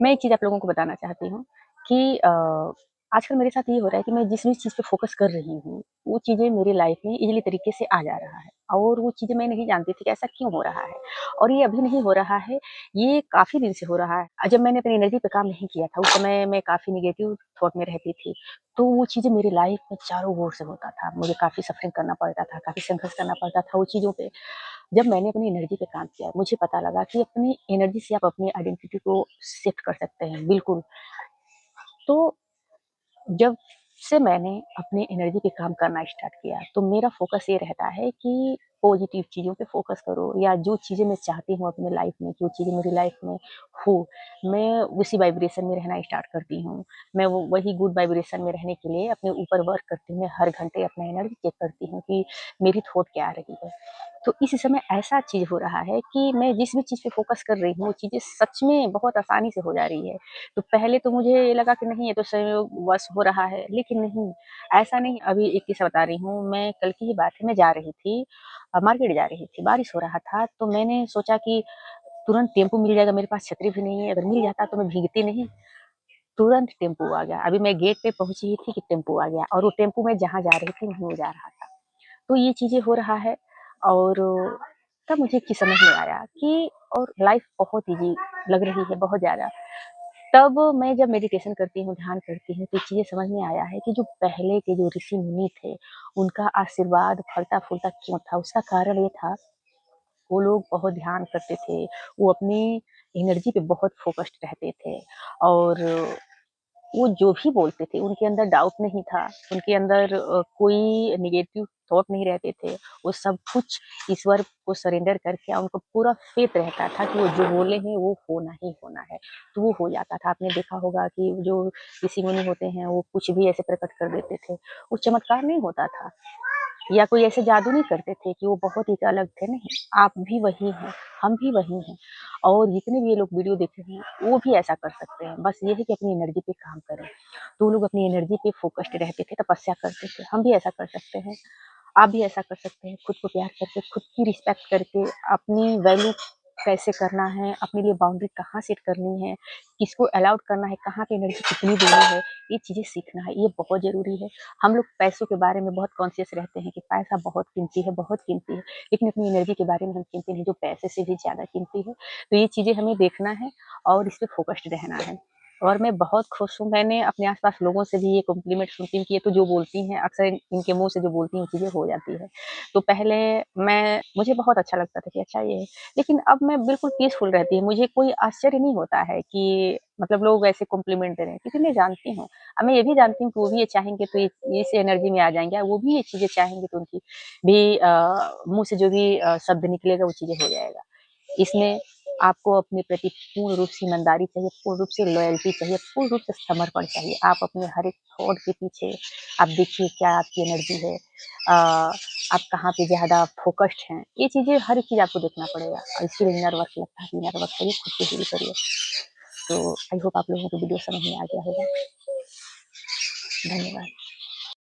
मैं एक चीज़ आप लोगों को बताना चाहती हूँ कि आजकल मेरे साथ ये हो रहा है कि मैं जिस भी चीज़ पे फ़ोकस कर रही हूँ, वो चीज़ें मेरी लाइफ़ में ईज़िली तरीके से आ जा रहा है और वो चीज़ें मैं नहीं जानती थी कि ऐसा क्यों हो रहा है और ये अभी नहीं हो रहा है, ये काफ़ी दिन से हो रहा है। जब मैंने अपनी एनर्जी पे काम नहीं किया था, उस समय मैं काफ़ी नेगेटिव थॉट में रहती थी, तो वो चीज़ें मेरी लाइफ़ में चारों ओर से होता था। मुझे काफ़ी सफ़रिंग करना पड़ता था, काफ़ी संघर्ष करना पड़ता था वो चीज़ों पे। जब मैंने अपनी एनर्जी पे काम किया, मुझे पता लगा कि अपनी एनर्जी से आप अपनी आइडेंटिटी को शिफ्ट कर सकते हैं, बिल्कुल। तो जब से मैंने अपनी एनर्जी पे काम करना स्टार्ट किया, तो मेरा फ़ोकस ये रहता है कि पॉज़िटिव चीज़ों पे फ़ोकस करो या जो चीज़ें मैं चाहती हूँ अपनी लाइफ़ में, जो चीज़ें मेरी लाइफ़ में हो, मैं उसी वाइब्रेशन में रहना स्टार्ट करती हूँ। मैं वो वही गुड वाइब्रेशन में रहने के लिए अपने ऊपर वर्क करती हूँ। मैं हर घंटे अपना एनर्जी चेक करती हूँ कि मेरी थॉट क्या आ रही है। तो इस समय ऐसा चीज़ हो रहा है कि मैं जिस भी चीज़ पे फ़ोकस कर रही हूँ, वो चीज़ें सच में बहुत आसानी से हो जा रही है। तो पहले तो मुझे ये लगा कि नहीं ये तो संयोगवश हो रहा है, लेकिन नहीं, ऐसा नहीं। अभी एक किस्सा बता रही हूँ, मैं कल की ही बात है, मैं जा रही थी मार्केट जा रही थी, बारिश हो रहा था, तो मैंने सोचा कि तुरंत टेम्पो मिल जाएगा, मेरे पास छतरी भी नहीं है, अगर मिल जाता तो मैं भीगती नहीं। तुरंत टेम्पो आ गया, अभी मैं गेट पे पहुँची ही थी कि टेम्पो आ गया और वो टेम्पो मैं जहाँ जा रही थी, वहीं वो जा रहा था। तो ये चीज़ें हो रहा है और तब मुझे एक चीज़ समझ में आया कि और लाइफ़ बहुत ईज़ी लग रही है, बहुत ज़्यादा। तब मैं जब मेडिटेशन करती हूँ, ध्यान करती हूँ, तो चीज़ें समझ में आया है कि जो पहले के जो ऋषि-मुनि थे, उनका आशीर्वाद फलता-फूलता क्यों था? उसका कारण ये था, वो लोग बहुत ध्यान करते थे, वो अपनी एनर्जी पे बहुत फ़ोकस्ड रहते थे और वो जो भी बोलते थे, उनके अंदर डाउट नहीं था, उनके अंदर कोई नेगेटिव थॉट नहीं रहते थे। वो सब कुछ ईश्वर को सरेंडर करके उनको पूरा फ़ेथ रहता था कि वो जो बोले हैं, वो होना ही होना है, तो वो हो जाता था। आपने देखा होगा कि जो ऋषि-मुनि होते हैं, वो कुछ भी ऐसे प्रकट कर देते थे, वो चमत्कार नहीं होता था। या कोई ऐसे जादू नहीं करते थे कि वो बहुत ही अलग थे, नहीं, आप भी वही हैं, हम भी वही हैं और जितने भी ये लोग वीडियो देख रहे हैं, वो भी ऐसा कर सकते हैं। बस ये है कि अपनी एनर्जी पे काम करें। तो वो लोग अपनी एनर्जी पे फ़ोकस्ड रहते थे, तपस्या करते थे। हम भी ऐसा कर सकते हैं, आप भी ऐसा कर सकते हैं। खुद को प्यार करके, खुद की रिस्पेक्ट करके, अपनी वैल्यू कैसे करना है, अपने लिए बाउंड्री कहाँ सेट करनी है, किसको अलाउड करना है, कहाँ पे एनर्जी कितनी देनी है, ये चीज़ें सीखना है, ये बहुत ज़रूरी है। हम लोग पैसों के बारे में बहुत कॉन्शियस रहते हैं कि पैसा बहुत कीमती है, बहुत कीमती है, लेकिन अपनी एनर्जी के बारे में हम कीमती नहीं, जो पैसे से भी ज़्यादा कीमती है। तो ये चीज़ें हमें देखना है और इस पे फ़ोकस्ड रहना है। और मैं बहुत खुश हूँ, मैंने अपने आस-पास लोगों से भी ये कॉम्प्लीमेंट सुनती हूँ कि ये तो जो बोलती हैं, अक्सर इनके मुँह से जो बोलती हैं, चीज़ें हो जाती है। तो पहले मुझे बहुत अच्छा लगता था कि अच्छा ये है, लेकिन अब मैं बिल्कुल पीसफुल रहती हूँ। मुझे कोई आश्चर्य नहीं होता है कि मतलब लोग ऐसे कॉम्प्लीमेंट दे रहे हैं, क्योंकि मैं जानती हूँ। मैं ये भी जानती हूँ कि वो भी ये चाहेंगे तो ये इस एनर्जी में आ जाएँगे, वो भी ये चीज़ें चाहेंगे तो उनकी भी मुँह से जो भी शब्द निकलेगा वो चीज़ें हो जाएगा। इसमें आपको अपने प्रति पूर्ण रूप से ईमानदारी चाहिए, पूर्ण रूप से लॉयल्टी चाहिए, पूर्ण रूप से समर्पण चाहिए। आप अपने हर एक थॉट के पीछे आप देखिए क्या आपकी एनर्जी है, आप कहाँ पे ज़्यादा फ़ोकस्ड हैं। ये चीज़ें हर एक चीज़ आपको देखना पड़ेगा और इसके लिए इनर वर्क लगता है, इनर वर्क करिए, खुद को हील करिए। तो आई होप आप लोगों को वीडियो समझ में आ गया होगा। धन्यवाद।